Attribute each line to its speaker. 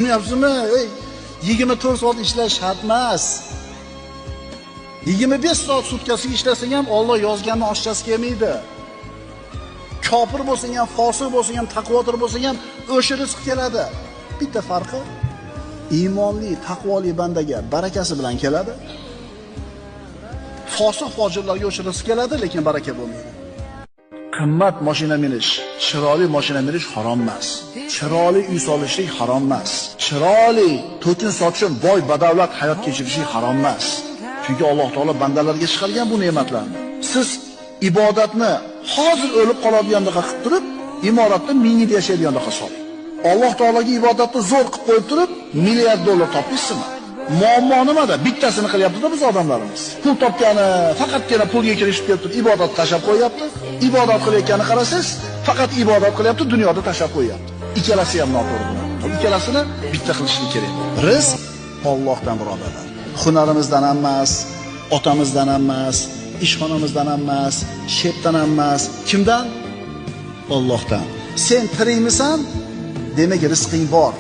Speaker 1: Tushunyapsizmi? 24 soat ishlash shart emas. 25 soat sutkasiga ishlasang ham Alloh yozganni oshchasi kelmaydi. Kofir bo'lsang ham, fosiq bo'lsang ham, taqvodor bo'lsang ham o'sha rizq keladi. Bitta farqi iymonli, taqvoli bandaga barakasi bilan keladi. Fosiq fojirlarga o'sha rizq keladi, lekin baraka bo'lmaydi. Qimmat mashina minish, chiroyli mashina minish harom emas. Chiroyli uy solishlik harom emas. Chiroyli to'kin sochib boy badavlat hayot kechirishlik harom emas. Chunki Alloh taolo bandalarga chiqargan bu ne'matlarni. Siz ibodatni hozir o'lib qoladigandaqa qilib turib, imoratda 1000 yil yashaydigandaqa soling. Alloh taologa ibodatni zo'r qilib qo'yib turib, milliard dollar topisizmi? Muammo nimada? Bittasini qilyapti-da biz odamlarimiz. Pul topgani, faqatgina pulga kirishib kelib turib, ibodat tashab qo'yapti. Ibodat qilayotganini qarasangiz, faqat ibodat qilyapti, dunyoda tashab qo'yapti. Ikkalasi ham noto'g'ri bo'ladi. Ikkalasini bitta qilishlik kerak. Rizq Allohdan birodarlar. Hunarimizdan ham emas, otamizdan ham emas, ishxonamizdan ham emas, shepdan ham emas. Kimdan? Allohdan. Sen tirikmisan? Demak rizqing bor.